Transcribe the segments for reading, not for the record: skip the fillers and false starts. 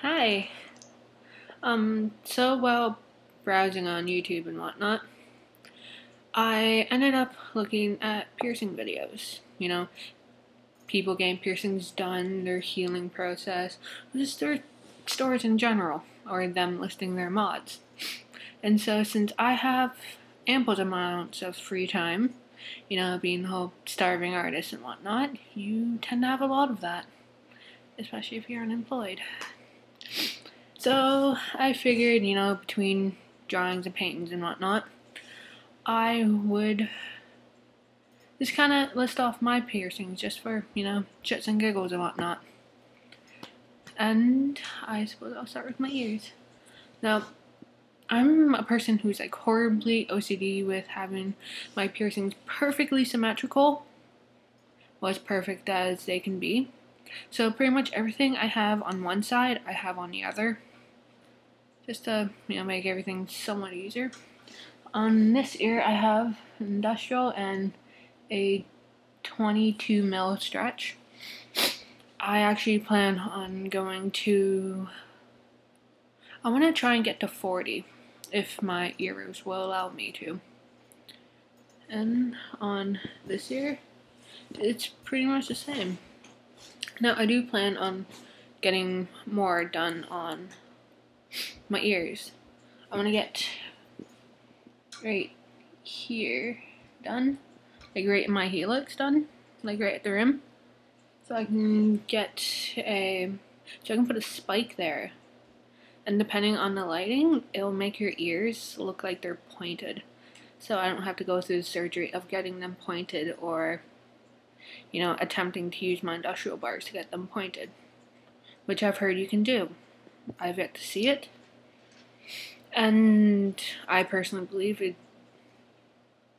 Hi. So while browsing on YouTube and whatnot, I ended up looking at piercing videos. People getting piercings done, their healing process, just their stories in general, or them listing their mods. And so since I have ample amounts of free time, being the whole starving artist and whatnot, you tend to have a lot of that, especially if you're unemployed. So I figured, between drawings and paintings and whatnot, I would just kind of list off my piercings just for, shits and giggles and whatnot. And I suppose I'll start with my ears. Now, I'm a person who's like horribly OCD with having my piercings perfectly symmetrical, well, as perfect as they can be. So pretty much everything I have on one side, I have on the other, just to make everything somewhat easier. On this ear, I have industrial and a 22 mil stretch. I actually plan on going to. I want to try and get to 40 if my ears will allow me to. And on this ear, it's pretty much the same. Now, I do plan on getting more done on my ears. I want to get right here done, like right in my helix done, like right at the rim, so I can put a spike there, and depending on the lighting, it'll make your ears look like they're pointed, so I don't have to go through the surgery of getting them pointed or attempting to use my industrial bars to get them pointed, which I've heard you can do. I've yet to see it, and I personally believe it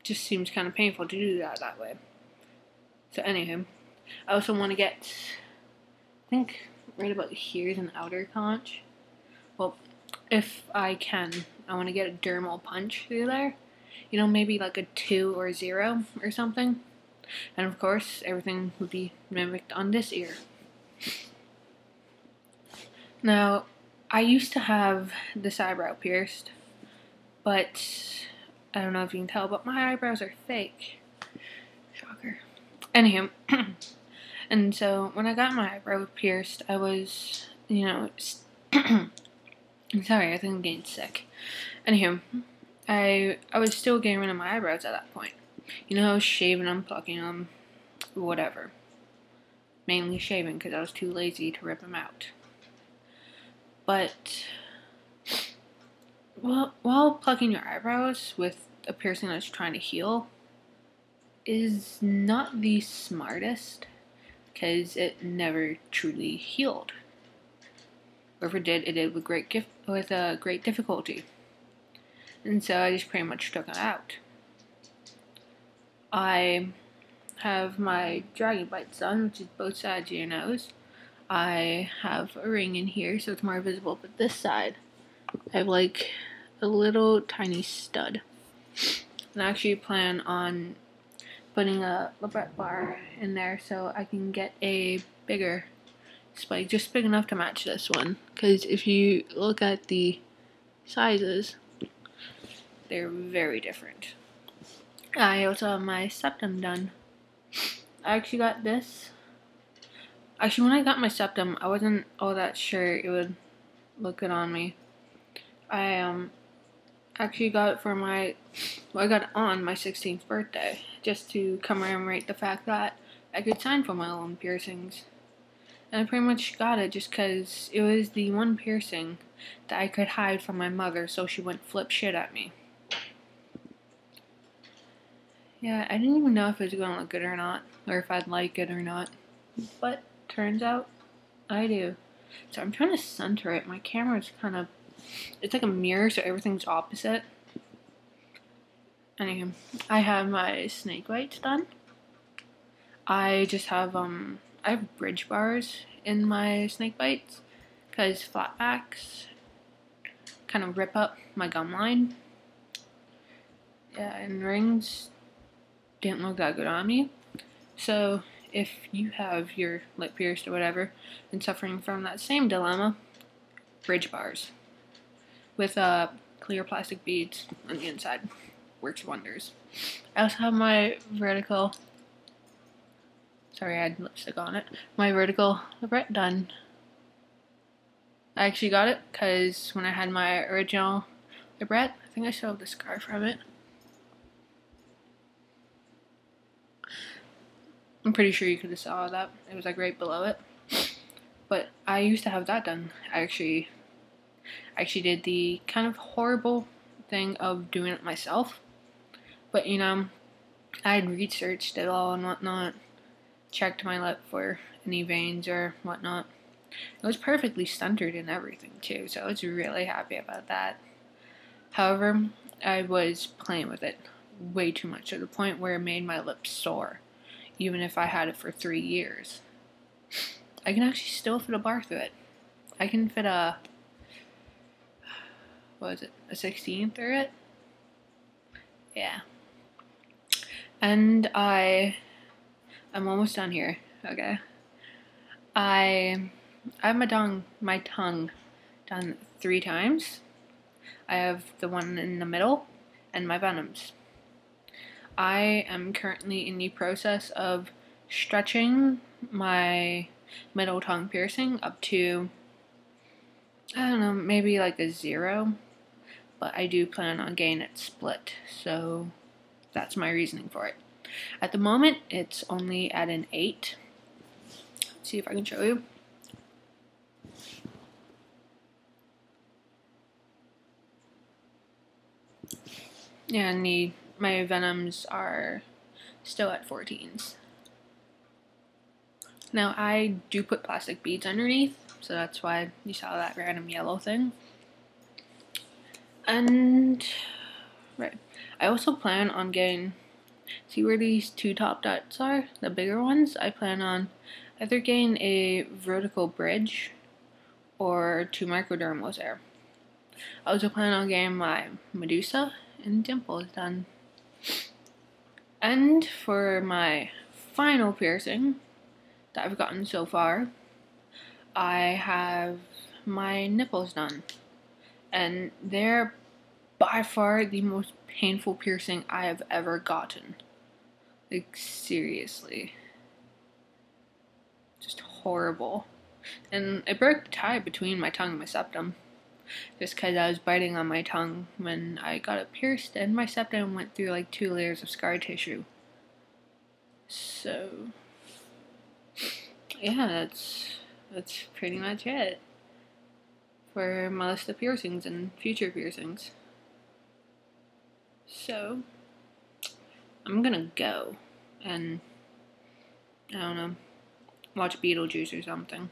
just seems kind of painful to do that way. So anywho, I also want to get, I think right about here is an outer conch. Well, if I can, I want to get a dermal punch through there. Maybe like a 2 or 0 or something. And of course, everything would be mimicked on this ear. Now, I used to have this eyebrow pierced, but I don't know if you can tell, but my eyebrows are fake. Shocker. Anywho, and so when I got my eyebrow pierced, I was, sorry, I think I'm getting sick. Anywho, I was still getting rid of my eyebrows at that point. Shaving them, plucking them, whatever. Mainly shaving because I was too lazy to rip them out. But while plucking your eyebrows with a piercing that's trying to heal is not the smartest, because it never truly healed. Or if it did with great difficulty. And so I just pretty much took it out. I have my dragon bites on, which is both sides of your nose. I have a ring in here, so it's more visible, but this side, I have like a little tiny stud. And I actually plan on putting a labret bar in there so I can get a bigger spike, just big enough to match this one. Because if you look at the sizes, they're very different. I also have my septum done. I actually got this. Actually, when I got my septum, I wasn't all that sure it would look good on me. I actually got it for I got it on my 16th birthday, just to commemorate the fact that I could sign for my own piercings. And I pretty much got it just because it was the one piercing that I could hide from my mother so she wouldn't flip shit at me. Yeah, I didn't even know if it was going to look good or not, or if I'd like it or not. But turns out I do. So I'm trying to center it. My camera's it's like a mirror, so everything's opposite. Anyway, I have my snake bites done. I just have I have bridge bars in my snake bites because flatbacks kind of rip up my gum line. Yeah, and rings didn't look that good on me. So if you have your lip pierced or whatever and suffering from that same dilemma, bridge bars with clear plastic beads on the inside. Works wonders. I also have my vertical, sorry I had lipstick on it, my vertical labret done. I actually got it because when I had my original labret, I think I still have the scar from it. I'm pretty sure you could have saw that. It was like right below it. But I used to have that done. I actually did the kind of horrible thing of doing it myself. But you know, I had researched it all and whatnot, checked my lip for any veins or whatnot. It was perfectly centered and everything too, so I was really happy about that. However, I was playing with it way too much to the point where it made my lips sore, even if I had it for 3 years. I can actually still fit a bar through it. I can fit a, what was it, a 16 through it? Yeah. And I'm almost done here, okay? I have my tongue done 3 times. I have the one in the middle and my venoms. I am currently in the process of stretching my middle tongue piercing up to, I don't know, maybe like a 0, but I do plan on getting it split, so that's my reasoning for it. At the moment, it's only at an 8. Let's see if I can show you. Yeah, and my venoms are still at 14s. Now, I do put plastic beads underneath, so that's why you saw that random yellow thing. And, right, I also plan on getting, see where these 2 top dots are? The bigger ones? I plan on either getting a vertical bridge or 2 microdermals there. I also plan on getting my Medusa and dimples done. And for my final piercing that I've gotten so far, I have my nipples done. And they're by far the most painful piercing I have ever gotten. Like, seriously. Just horrible. And it broke the tie between my tongue and my septum. Just because I was biting on my tongue when I got it pierced, and my septum went through like 2 layers of scar tissue. So, yeah, that's pretty much it for my list of piercings and future piercings. So, I'm gonna go and, I don't know, watch Beetlejuice or something.